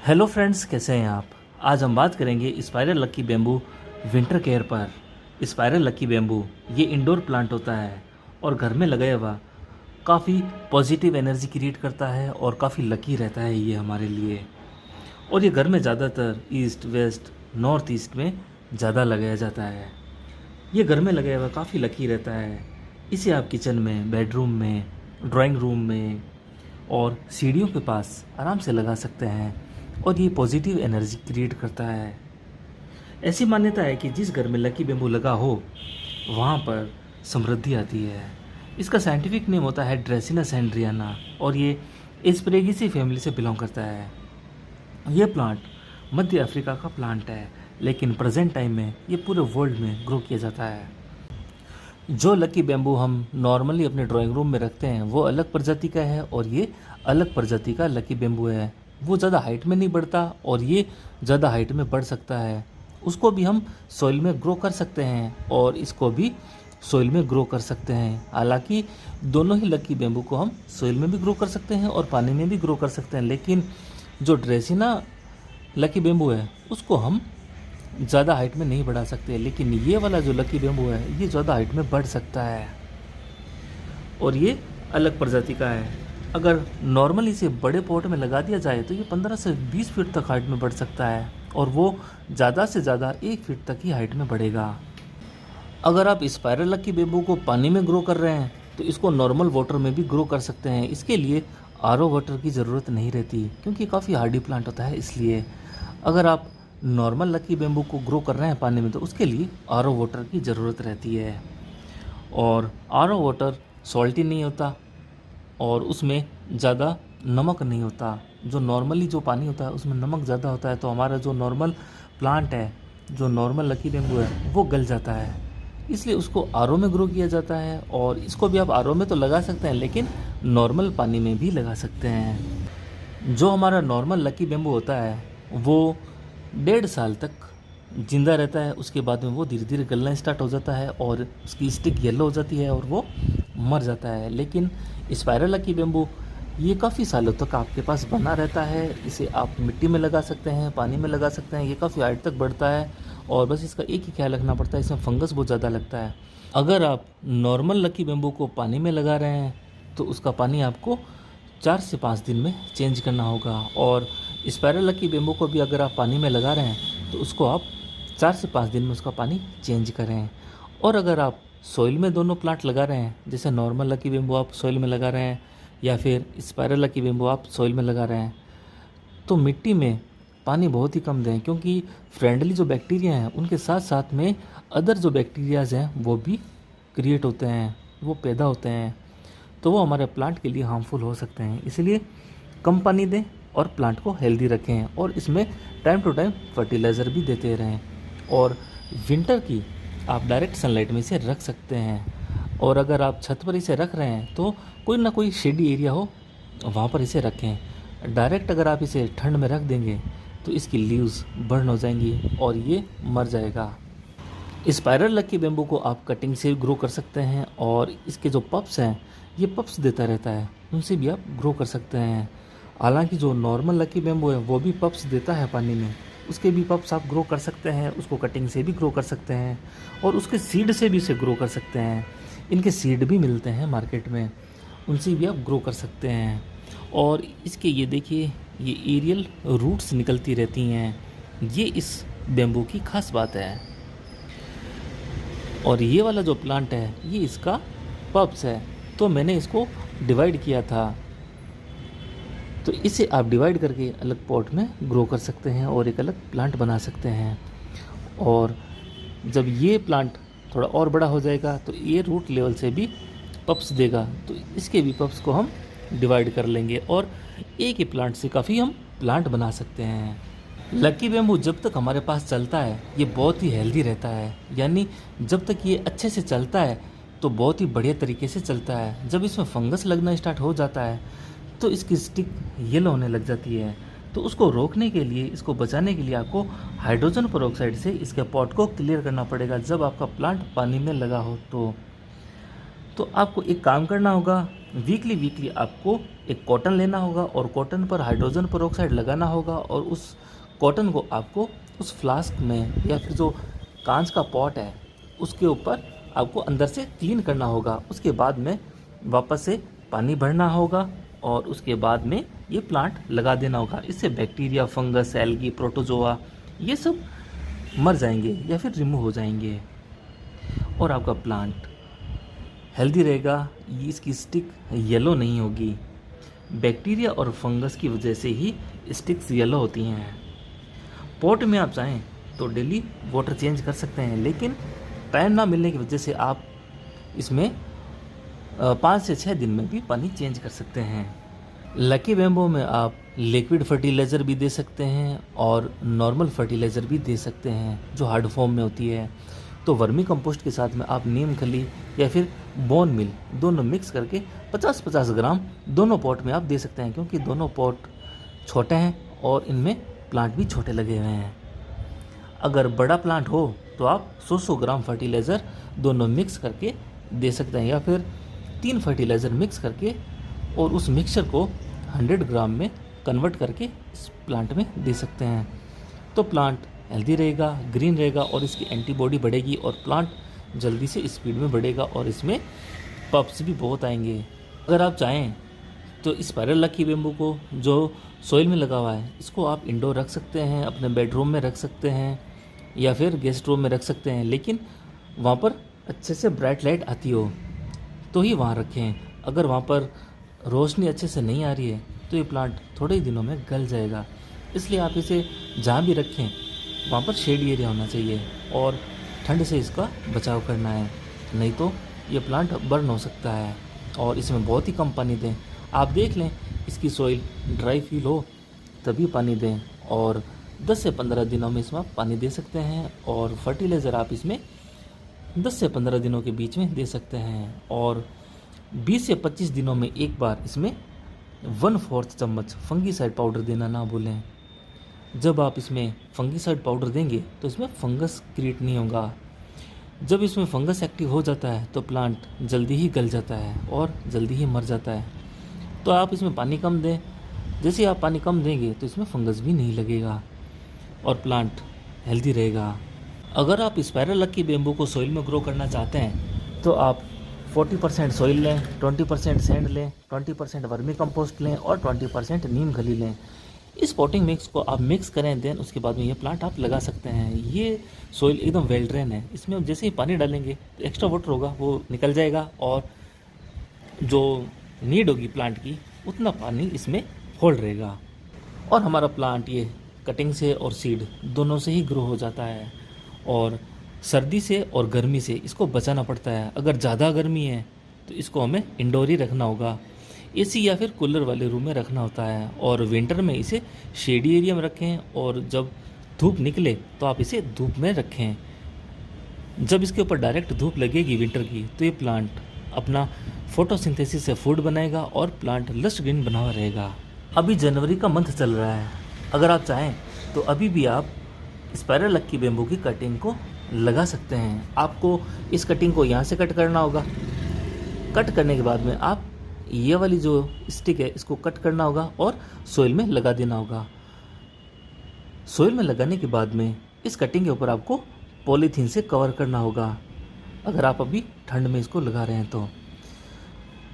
Hello friends, कैसे हैं आप। आज हम बात करेंगे spiral lucky bamboo winter care पर। स्पाइरल लकी बैम्बू ये इंडोर प्लांट होता है और घर में लगाया हुआ काफ़ी पॉजिटिव एनर्जी क्रिएट करता है और काफ़ी लकी रहता है ये हमारे लिए। और ये घर में ज़्यादातर ईस्ट वेस्ट नॉर्थ ईस्ट में ज़्यादा लगाया जाता है। ये घर में लगाया हुआ काफ़ी लकी रहता है। इसे आप किचन में, बेडरूम में, ड्राइंग रूम में और सीढ़ियों के पास आराम से लगा सकते हैं और ये पॉजिटिव एनर्जी क्रिएट करता है। ऐसी मान्यता है कि जिस घर में लकी बैम्बू लगा हो वहाँ पर समृद्धि आती है। इसका साइंटिफिक नेम होता है ड्रेसिना सैंड्रियाना और ये एस्परेगेसी फैमिली से बिलोंग करता है। ये प्लांट मध्य अफ्रीका का प्लांट है, लेकिन प्रेजेंट टाइम में ये पूरे वर्ल्ड में ग्रो किया जाता है। जो लकी बैम्बू हम नॉर्मली अपने ड्राइंग रूम में रखते हैं वो अलग प्रजाति का है और ये अलग प्रजाति का लकी बैम्बू है। वो ज़्यादा हाइट में नहीं बढ़ता और ये ज़्यादा हाइट में बढ़ सकता है। उसको भी हम सॉइल में ग्रो कर सकते हैं और इसको भी सॉइल में ग्रो कर सकते हैं। हालांकि दोनों ही लकी बैम्बू को हम सॉइल में भी ग्रो कर सकते हैं और पानी में भी ग्रो कर सकते हैं, लेकिन जो ड्रेसिना लकी बैम्बू है उसको हम ज़्यादा हाइट में नहीं बढ़ा सकते, लेकिन ये वाला जो लकी बैम्बू है ये ज़्यादा हाइट में बढ़ सकता है और ये अलग प्रजाति का है। अगर नॉर्मली इसे बड़े पॉट में लगा दिया जाए तो ये 15 से 20 फीट तक हाइट में बढ़ सकता है और वो ज़्यादा से ज़्यादा 1 फीट तक ही हाइट में बढ़ेगा। अगर आप स्पाइरल लकी बैम्बू को पानी में ग्रो कर रहे हैं तो इसको नॉर्मल वाटर में भी ग्रो कर सकते हैं। इसके लिए आरओ वाटर की ज़रूरत नहीं रहती क्योंकि काफ़ी हार्डी प्लांट होता है। इसलिए अगर आप नॉर्मल लकी बैम्बू को ग्रो कर रहे हैं पानी में तो उसके लिए आरओ वाटर की ज़रूरत रहती है। और आरओ वाटर सॉल्टी नहीं होता और उसमें ज़्यादा नमक नहीं होता। जो नॉर्मली जो पानी होता है उसमें नमक ज़्यादा होता है, तो हमारा जो नॉर्मल प्लांट है, जो नॉर्मल लकी बैम्बू है, वो गल जाता है। इसलिए उसको आरओ में ग्रो किया जाता है और इसको भी आप आरओ में तो लगा सकते हैं, लेकिन नॉर्मल पानी में भी लगा सकते हैं। जो हमारा नॉर्मल लकी बैम्बू होता है वो 1.5 साल तक जिंदा रहता है। उसके बाद में वो धीरे धीरे गलना स्टार्ट हो जाता है और उसकी स्टिक येलो हो जाती है और वो मर जाता है। लेकिन स्पाइरल लकी बैम्बू ये काफ़ी सालों तक आपके पास बना रहता है। इसे आप मिट्टी में लगा सकते हैं, पानी में लगा सकते हैं। ये काफ़ी हाइट तक बढ़ता है और बस इसका एक ही ख्याल रखना पड़ता है, इसमें फंगस बहुत ज़्यादा लगता है। अगर आप नॉर्मल लकी बैम्बू को पानी में लगा रहे हैं तो उसका पानी आपको 4 से 5 दिन में चेंज करना होगा और स्पाइरल लकी बैम्बू को भी अगर आप पानी में लगा रहे हैं तो उसको आप 4 से 5 दिन में उसका पानी चेंज करें। और अगर आप सॉइल में दोनों प्लांट लगा रहे हैं, जैसे नॉर्मल लकी बैम्बू आप सॉइल में लगा रहे हैं या फिर स्पाइरल लकी बैम्बू आप सॉइल में लगा रहे हैं, तो मिट्टी में पानी बहुत ही कम दें, क्योंकि फ्रेंडली जो बैक्टीरिया हैं उनके साथ साथ में अदर जो बैक्टीरियाज हैं वो भी क्रिएट होते हैं, वो पैदा होते हैं, तो वो हमारे प्लांट के लिए हार्मफुल हो सकते हैं। इसलिए कम पानी दें और प्लांट को हेल्दी रखें और इसमें टाइम टू टाइम फर्टिलाइज़र भी देते रहें। और विंटर की आप डायरेक्ट सनलाइट में इसे रख सकते हैं और अगर आप छत पर इसे रख रहे हैं तो कोई ना कोई शेडी एरिया हो वहाँ पर इसे रखें। डायरेक्ट अगर आप इसे ठंड में रख देंगे तो इसकी लीव्स बर्न हो जाएंगी और ये मर जाएगा। स्पाइरल लकी बैम्बू को आप कटिंग से ग्रो कर सकते हैं और इसके जो पप्स हैं ये पप्स देता रहता है, उनसे भी आप ग्रो कर सकते हैं। हालांकि जो नॉर्मल लकी बैम्बू है वो भी पप्स देता है पानी में, उसके भी पप्स आप ग्रो कर सकते हैं, उसको कटिंग से भी ग्रो कर सकते हैं और उसके सीड से भी उसे ग्रो कर सकते हैं। इनके सीड भी मिलते हैं मार्केट में, उनसे भी आप ग्रो कर सकते हैं। और इसके ये देखिए, ये एरियल रूट्स निकलती रहती हैं, ये इस बैम्बू की खास बात है। और ये वाला जो प्लांट है ये इसका पप्स है, तो मैंने इसको डिवाइड किया था, तो इसे आप डिवाइड करके अलग पॉट में ग्रो कर सकते हैं और एक अलग प्लांट बना सकते हैं। और जब ये प्लांट थोड़ा और बड़ा हो जाएगा तो ये रूट लेवल से भी पप्स देगा, तो इसके भी पप्स को हम डिवाइड कर लेंगे और एक ही प्लांट से काफ़ी हम प्लांट बना सकते हैं। लकी बैम्बू जब तक हमारे पास चलता है ये बहुत ही हेल्दी रहता है, यानी जब तक ये अच्छे से चलता है तो बहुत ही बढ़िया तरीके से चलता है। जब इसमें फंगस लगना स्टार्ट हो जाता है तो इसकी स्टिक येलो होने लग जाती है, तो उसको रोकने के लिए, इसको बचाने के लिए आपको हाइड्रोजन पेरोक्साइड से इसके पॉट को क्लियर करना पड़ेगा जब आपका प्लांट पानी में लगा हो। तो आपको एक काम करना होगा, वीकली वीकली आपको एक कॉटन लेना होगा और कॉटन पर हाइड्रोजन पेरोक्साइड लगाना होगा और उस कॉटन को आपको उस फ्लास्क में या फिर जो कांच का पॉट है उसके ऊपर आपको अंदर से क्लीन करना होगा। उसके बाद में वापस से पानी भरना होगा और उसके बाद में ये प्लांट लगा देना होगा। इससे बैक्टीरिया, फंगस, एल्गी, प्रोटोजोआ ये सब मर जाएंगे या फिर रिमूव हो जाएंगे और आपका प्लांट हेल्दी रहेगा। ये इसकी स्टिक येलो नहीं होगी। बैक्टीरिया और फंगस की वजह से ही स्टिक्स येलो होती हैं। पॉट में आप चाहें तो डेली वाटर चेंज कर सकते हैं, लेकिन टाइम ना मिलने की वजह से आप इसमें 5 से 6 दिन में भी पानी चेंज कर सकते हैं। लकी बैम्बू में आप लिक्विड फर्टिलाइज़र भी दे सकते हैं और नॉर्मल फर्टिलाइज़र भी दे सकते हैं जो हार्ड फॉर्म में होती है। तो वर्मी कंपोस्ट के साथ में आप नीम खली या फिर बोन मिल दोनों मिक्स करके 50-50 ग्राम दोनों पॉट में आप दे सकते हैं, क्योंकि दोनों पॉट छोटे हैं और इनमें प्लांट भी छोटे लगे हुए हैं। अगर बड़ा प्लांट हो तो आप 100 ग्राम फर्टिलाइज़र दोनों मिक्स करके दे सकते हैं या फिर 3 फर्टिलाइज़र मिक्स करके और उस मिक्सचर को 100 ग्राम में कन्वर्ट करके इस प्लांट में दे सकते हैं। तो प्लांट हेल्दी रहेगा, ग्रीन रहेगा और इसकी एंटीबॉडी बढ़ेगी और प्लांट जल्दी से स्पीड में बढ़ेगा और इसमें पप्स भी बहुत आएंगे। अगर आप चाहें तो स्पाइरल लकी बैम्बू को जो सॉइल में लगा हुआ है इसको आप इंडोर रख सकते हैं, अपने बेडरूम में रख सकते हैं या फिर गेस्ट रूम में रख सकते हैं, लेकिन वहाँ पर अच्छे से ब्राइट लाइट आती हो तो ही वहाँ रखें। अगर वहाँ पर रोशनी अच्छे से नहीं आ रही है तो ये प्लांट थोड़े ही दिनों में गल जाएगा। इसलिए आप इसे जहाँ भी रखें वहाँ पर शेड एरिया होना चाहिए और ठंड से इसका बचाव करना है, नहीं तो ये प्लांट बर्न हो सकता है। और इसमें बहुत ही कम पानी दें। आप देख लें इसकी सॉइल ड्राई फील हो तभी पानी दें और 10 से 15 दिनों में इसमें पानी दे सकते हैं और फर्टिलाइज़र आप इसमें 10 से 15 दिनों के बीच में दे सकते हैं और 20 से 25 दिनों में एक बार इसमें 1/4 चम्मच फंगीसाइड पाउडर देना ना भूलें। जब आप इसमें फंगीसाइड पाउडर देंगे तो इसमें फंगस क्रिएट नहीं होगा। जब इसमें फंगस एक्टिव हो जाता है तो प्लांट जल्दी ही गल जाता है और जल्दी ही मर जाता है। तो आप इसमें पानी कम दें। जैसे आप पानी कम देंगे तो इसमें फंगस भी नहीं लगेगा और प्लांट हेल्दी रहेगा। अगर आप स्पाइरल लकी बैम्बू को सॉइल में ग्रो करना चाहते हैं तो आप 40% सॉइल लें, 20% सैंड लें, 20% वर्मी कंपोस्ट लें और 20% नीम खली लें। इस पॉटिंग मिक्स को आप मिक्स करें, देन उसके बाद में ये प्लांट आप लगा सकते हैं। ये सॉइल एकदम वेल ड्रेन है, इसमें हम जैसे ही पानी डालेंगे तो एक्स्ट्रा वाटर होगा वो निकल जाएगा और जो नीड होगी प्लांट की उतना पानी इसमें होल्ड रहेगा और हमारा प्लांट ये कटिंग से और सीड दोनों से ही ग्रो हो जाता है। और सर्दी से और गर्मी से इसको बचाना पड़ता है। अगर ज़्यादा गर्मी है तो इसको हमें इंडोर ही रखना होगा, एसी या फिर कूलर वाले रूम में रखना होता है और विंटर में इसे शेडी एरिया में रखें और जब धूप निकले तो आप इसे धूप में रखें। जब इसके ऊपर डायरेक्ट धूप लगेगी विंटर की तो ये प्लांट अपना फोटोसिंथेसिस से फूड बनाएगा और प्लांट लश ग्रीन बना हुआ रहेगा। अभी जनवरी का मंथ चल रहा है, अगर आप चाहें तो अभी भी आप स्पाइरल लकी बैम्बू की कटिंग को लगा सकते हैं। आपको इस कटिंग को यहाँ से कट करना होगा। कट करने के बाद में आप ये वाली जो स्टिक है इसको कट करना होगा और सोइल में लगा देना होगा। सोइल में लगाने के बाद में इस कटिंग के ऊपर आपको पॉलीथीन से कवर करना होगा। अगर आप अभी ठंड में इसको लगा रहे हैं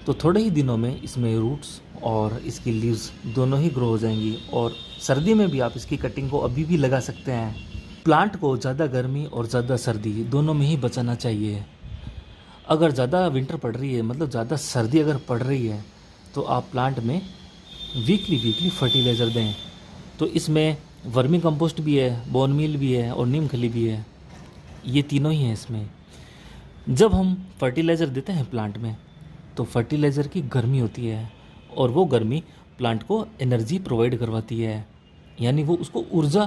तो थोड़े ही दिनों में इसमें रूट्स और इसकी लीव्स दोनों ही ग्रो हो जाएंगी और सर्दी में भी आप इसकी कटिंग को अभी भी लगा सकते हैं। प्लांट को ज़्यादा गर्मी और ज़्यादा सर्दी दोनों में ही बचाना चाहिए। अगर ज़्यादा विंटर पड़ रही है, मतलब ज़्यादा सर्दी अगर पड़ रही है, तो आप प्लांट में वीकली फर्टिलाइज़र दें। तो इसमें वर्मी कंपोस्ट भी है, बोन मील भी है और नीम खली भी है, ये तीनों ही हैं इसमें। जब हम फर्टिलाइज़र देते हैं प्लांट में तो फर्टिलाइज़र की गर्मी होती है और वो गर्मी प्लांट को एनर्जी प्रोवाइड करवाती है, यानी वो उसको ऊर्जा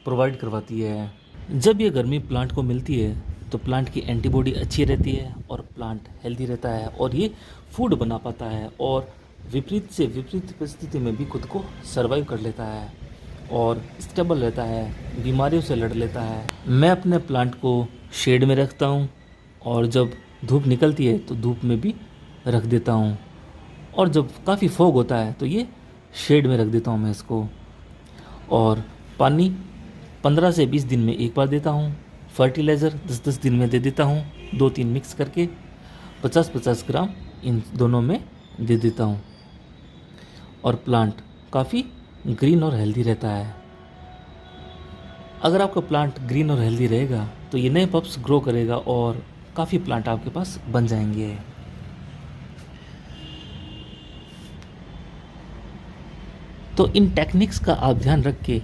प्रोवाइड करवाती है। जब ये गर्मी प्लांट को मिलती है तो प्लांट की एंटीबॉडी अच्छी रहती है और प्लांट हेल्दी रहता है और ये फूड बना पाता है और विपरीत से विपरीत परिस्थिति में भी खुद को सर्वाइव कर लेता है और स्टेबल रहता है, बीमारियों से लड़ लेता है। मैं अपने प्लांट को शेड में रखता हूँ और जब धूप निकलती है तो धूप में भी रख देता हूँ और जब काफ़ी फॉग होता है तो ये शेड में रख देता हूँ मैं इसको। और पानी 15 से 20 दिन में एक बार देता हूँ। फर्टिलाइज़र 10-10 दिन में दे देता हूँ, 2-3 मिक्स करके 50-50 ग्राम इन दोनों में दे देता हूँ। और प्लांट काफ़ी ग्रीन और हेल्दी रहता है। अगर आपका प्लांट ग्रीन और हेल्दी रहेगा तो ये नए पप्स ग्रो करेगा और काफ़ी प्लांट आपके पास बन जाएंगे। तो इन टेक्निक्स का आप ध्यान रख के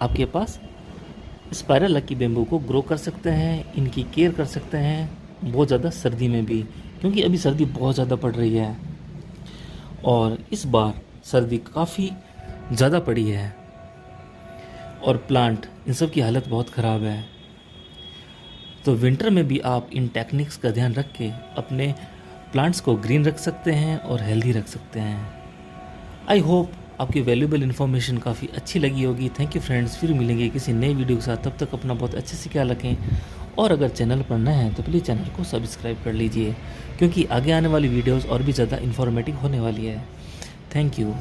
आपके पास स्पाइरल लकी बेम्बू को ग्रो कर सकते हैं, इनकी केयर कर सकते हैं, बहुत ज़्यादा सर्दी में भी, क्योंकि अभी सर्दी बहुत ज़्यादा पड़ रही है और इस बार सर्दी काफ़ी ज़्यादा पड़ी है और प्लांट इन सब की हालत बहुत ख़राब है। तो विंटर में भी आप इन टेक्निक्स का ध्यान रख के अपने प्लांट्स को ग्रीन रख सकते हैं और हेल्दी रख सकते हैं। आई होप आपकी वैल्यूबल इन्फॉर्मेशन काफ़ी अच्छी लगी होगी। थैंक यू फ्रेंड्स, फिर मिलेंगे किसी नए वीडियो के साथ। तब तक अपना बहुत अच्छे से ख्याल रखें और अगर चैनल पर नए हैं तो प्लीज़ चैनल को सब्सक्राइब कर लीजिए, क्योंकि आगे आने वाली वीडियोस और भी ज़्यादा इन्फॉर्मेटिव होने वाली है। Thank you.